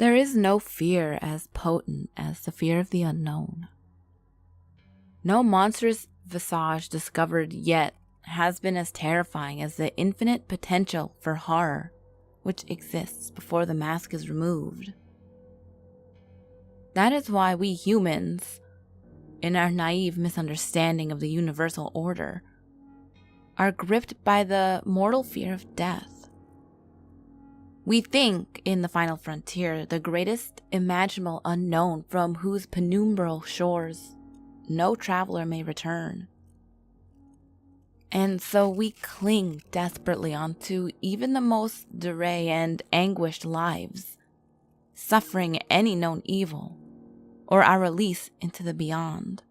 There is no fear as potent as the fear of the unknown. No monstrous visage discovered yet has been as terrifying as the infinite potential for horror which exists before the mask is removed. That is why we humans, in our naive misunderstanding of the universal order, are gripped by the mortal fear of death. We think in the final frontier, the greatest imaginable unknown from whose penumbral shores no traveler may return. And so we cling desperately onto even the most deranged and anguished lives, suffering any known evil, or our release into the beyond.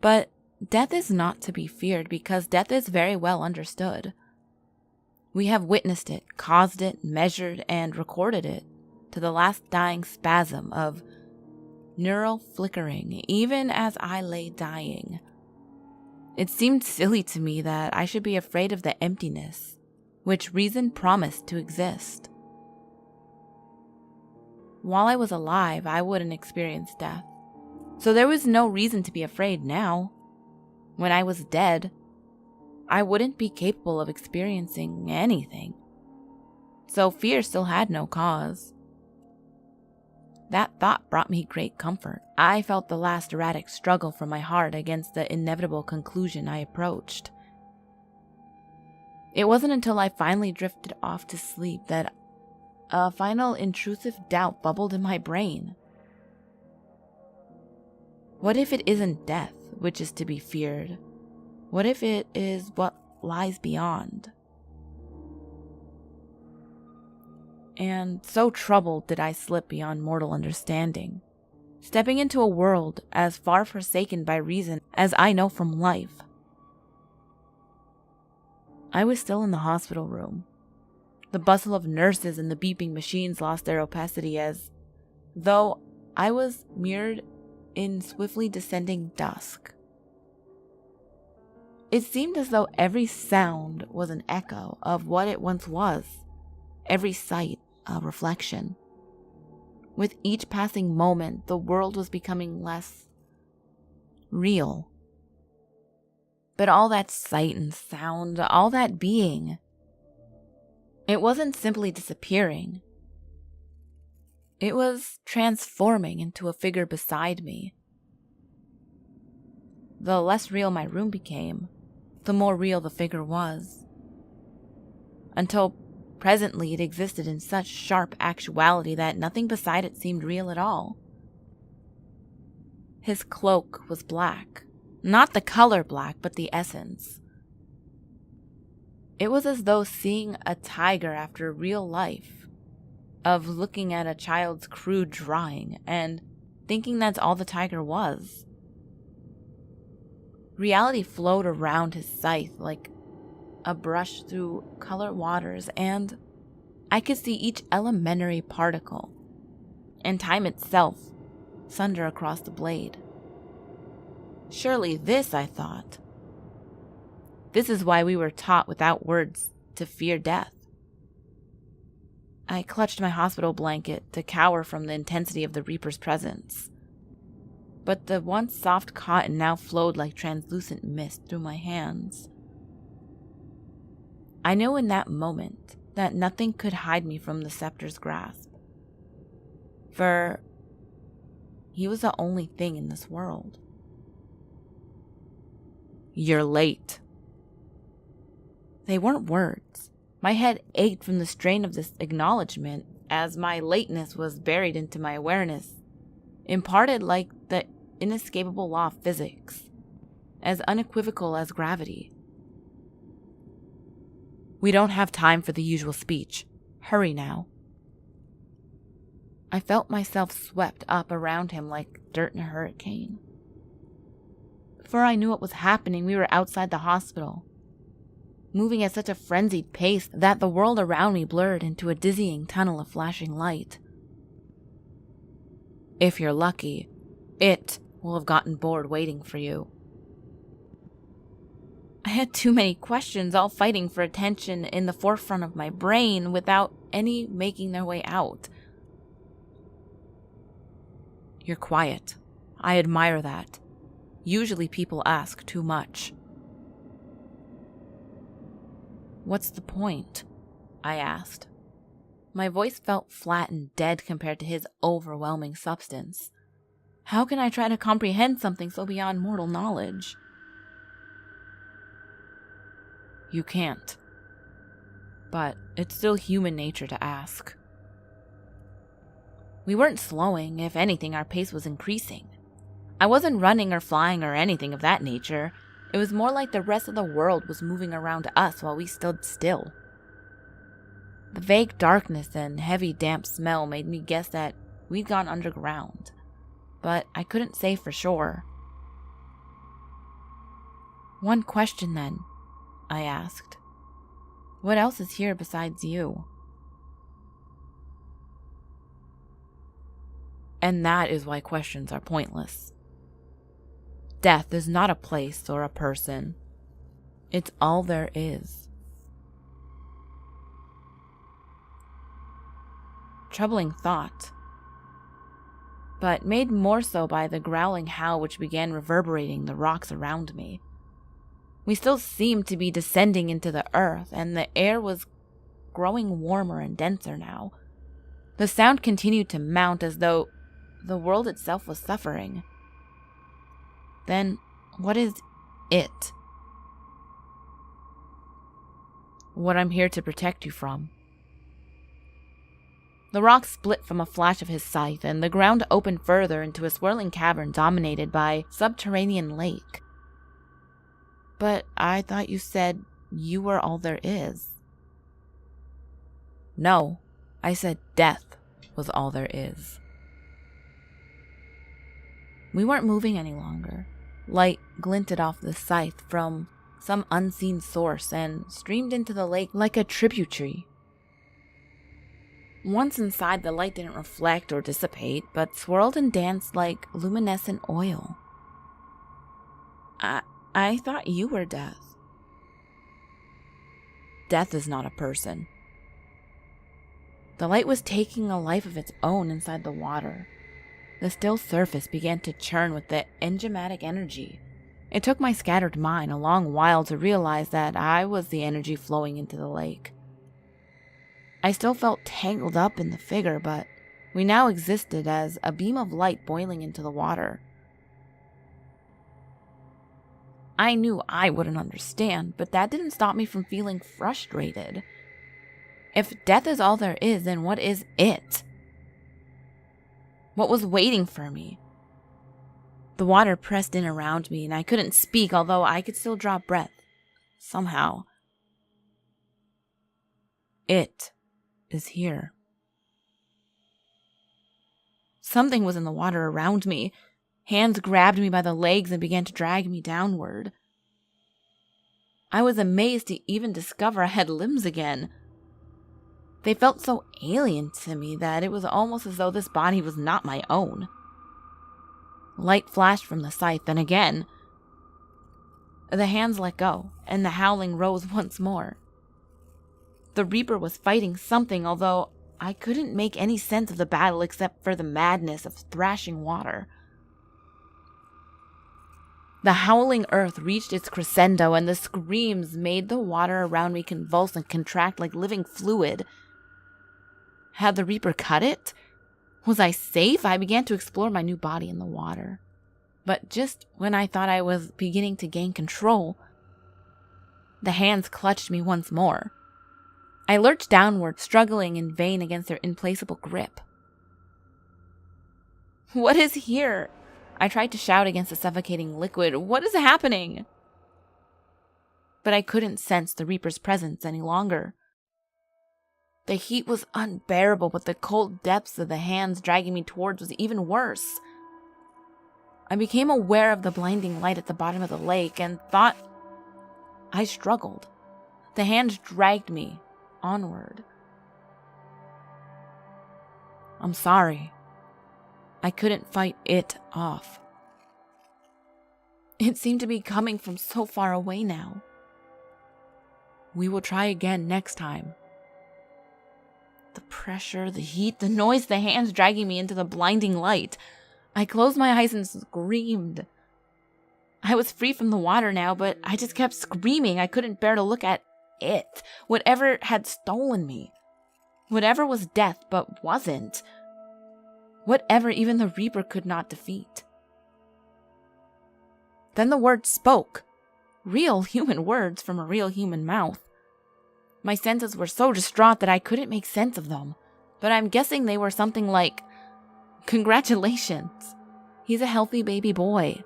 But death is not to be feared because death is very well understood. We have witnessed it, caused it, measured, and recorded it to the last dying spasm of neural flickering, even as I lay dying. It seemed silly to me that I should be afraid of the emptiness which reason promised to exist. While I was alive, I wouldn't experience death, so there was no reason to be afraid now. When I was dead, I wouldn't be capable of experiencing anything, so fear still had no cause. That thought brought me great comfort. I felt the last erratic struggle from my heart against the inevitable conclusion I approached. It wasn't until I finally drifted off to sleep that a final intrusive doubt bubbled in my brain. What if it isn't death which is to be feared? What if it is what lies beyond? And so troubled did I slip beyond mortal understanding, stepping into a world as far forsaken by reason as I know from life. I was still in the hospital room. The bustle of nurses and the beeping machines lost their opacity as though I was mirrored in swiftly descending dusk. It seemed as though every sound was an echo of what it once was, every sight a reflection. With each passing moment, the world was becoming less real. But all that sight and sound, all that being, it wasn't simply disappearing. It was transforming into a figure beside me. The less real my room became, the more real the figure was. Until presently it existed in such sharp actuality that nothing beside it seemed real at all. His cloak was black, not the color black, but the essence. It was as though seeing a tiger after real life, of looking at a child's crude drawing and thinking that's all the tiger was. Reality flowed around his scythe like a brush through color waters, and I could see each elementary particle, and time itself, sunder across the blade. Surely this, I thought. This is why we were taught without words to fear death. I clutched my hospital blanket to cower from the intensity of the Reaper's presence. But the once soft cotton now flowed like translucent mist through my hands. I knew in that moment that nothing could hide me from the scepter's grasp. For he was the only thing in this world. "You're late." They weren't words. My head ached from the strain of this acknowledgement as my lateness was buried into my awareness, imparted like the inescapable law of physics, as unequivocal as gravity. "We don't have time for the usual speech. Hurry now." I felt myself swept up around him like dirt in a hurricane. Before I knew what was happening, we were outside the hospital, moving at such a frenzied pace that the world around me blurred into a dizzying tunnel of flashing light. If you're lucky, it will have gotten bored waiting for you. I had too many questions all fighting for attention in the forefront of my brain without any making their way out. You're quiet. I admire that. Usually people ask too much. What's the point? I asked. My voice felt flat and dead compared to his overwhelming substance. How can I try to comprehend something so beyond mortal knowledge? You can't. But it's still human nature to ask. We weren't slowing. If anything, our pace was increasing. I wasn't running or flying or anything of that nature. It was more like the rest of the world was moving around us while we stood still. The vague darkness and heavy damp smell made me guess that we'd gone underground, but I couldn't say for sure. One question then, I asked. What else is here besides you? And that is why questions are pointless. Death is not a place or a person. It's all there is. Troubling thought, but made more so by the growling howl which began reverberating the rocks around me. We still seemed to be descending into the earth, and the air was growing warmer and denser now. The sound continued to mount as though the world itself was suffering. Then, what is it? What I'm here to protect you from. The rock split from a flash of his scythe, and the ground opened further into a swirling cavern dominated by subterranean lake. But I thought you said you were all there is. No, I said death was all there is. We weren't moving any longer. Light glinted off the scythe from some unseen source and streamed into the lake like a tributary. Once inside, the light didn't reflect or dissipate, but swirled and danced like luminescent oil. I thought you were death. Death is not a person. The light was taking a life of its own inside the water. The still surface began to churn with the enigmatic energy. It took my scattered mind a long while to realize that I was the energy flowing into the lake. I still felt tangled up in the figure, but we now existed as a beam of light boiling into the water. I knew I wouldn't understand, but that didn't stop me from feeling frustrated. If death is all there is, then what is it? What was waiting for me? The water pressed in around me, and I couldn't speak, although I could still draw breath. Somehow. It is here. Something was in the water around me. Hands grabbed me by the legs and began to drag me downward. I was amazed to even discover I had limbs again. They felt so alien to me that it was almost as though this body was not my own. Light flashed from the scythe, and again. The hands let go, and the howling rose once more. The Reaper was fighting something, although I couldn't make any sense of the battle except for the madness of thrashing water. The howling earth reached its crescendo, and the screams made the water around me convulse and contract like living fluid. Had the Reaper cut it? Was I safe? I began to explore my new body in the water. But just when I thought I was beginning to gain control, the hands clutched me once more. I lurched downward, struggling in vain against their implacable grip. What is here? I tried to shout against the suffocating liquid. What is happening? But I couldn't sense the Reaper's presence any longer. The heat was unbearable, but the cold depths of the hands dragging me towards was even worse. I became aware of the blinding light at the bottom of the lake and thought I struggled. The hands dragged me onward. I'm sorry. I couldn't fight it off. It seemed to be coming from so far away now. We will try again next time. The pressure, the heat, the noise, the hands dragging me into the blinding light. I closed my eyes and screamed. I was free from the water now, but I just kept screaming. I couldn't bear to look at it. Whatever had stolen me. Whatever was death but wasn't. Whatever even the Reaper could not defeat. Then the words spoke. Real human words from a real human mouth. My senses were so distraught that I couldn't make sense of them. But I'm guessing they were something like, "Congratulations. He's a healthy baby boy."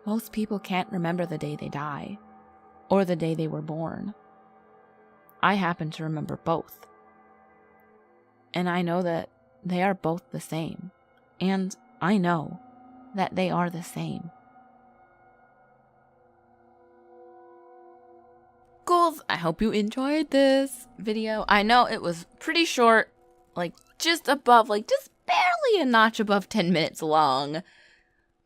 Most people can't remember the day they die, or the day they were born. I happen to remember both. And I know that they are both the same. And I know that they are the same. Ghouls, I hope you enjoyed this video. I know it was pretty short, like just barely a notch above 10 minutes long.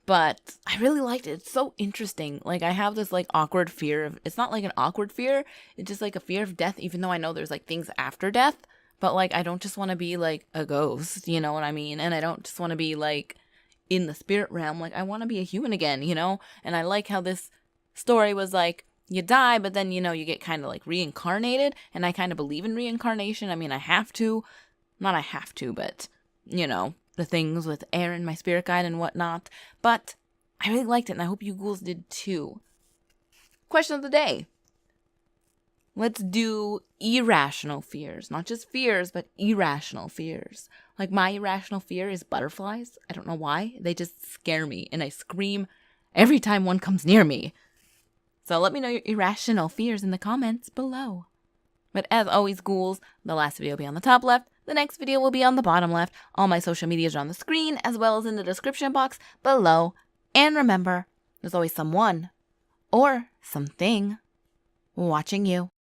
But I really liked it. It's so interesting. Like, I have this, like, awkward fear of... It's not, like, an awkward fear. It's just, like, a fear of death, even though I know there's, like, things after death. But, like, I don't just want to be, like, a ghost, you know what I mean? And I don't just want to be, like, in the spirit realm. Like, I want to be a human again, you know? And I like how this story was, like, you die, but then, you know, you get kind of, like, reincarnated. And I kind of believe in reincarnation. I mean, I have to. Not I have to, but, you know... the things with Aaron, my spirit guide, and whatnot. But I really liked it, and I hope you ghouls did too. Question of the day. Let's do irrational fears. Not just fears, but irrational fears. Like, my irrational fear is butterflies. I don't know why. They just scare me, and I scream every time one comes near me. So let me know your irrational fears in the comments below. But as always, ghouls, the last video will be on the top left. The next video will be on the bottom left. All my social medias are on the screen, as well as in the description box below. And remember, there's always someone or something watching you.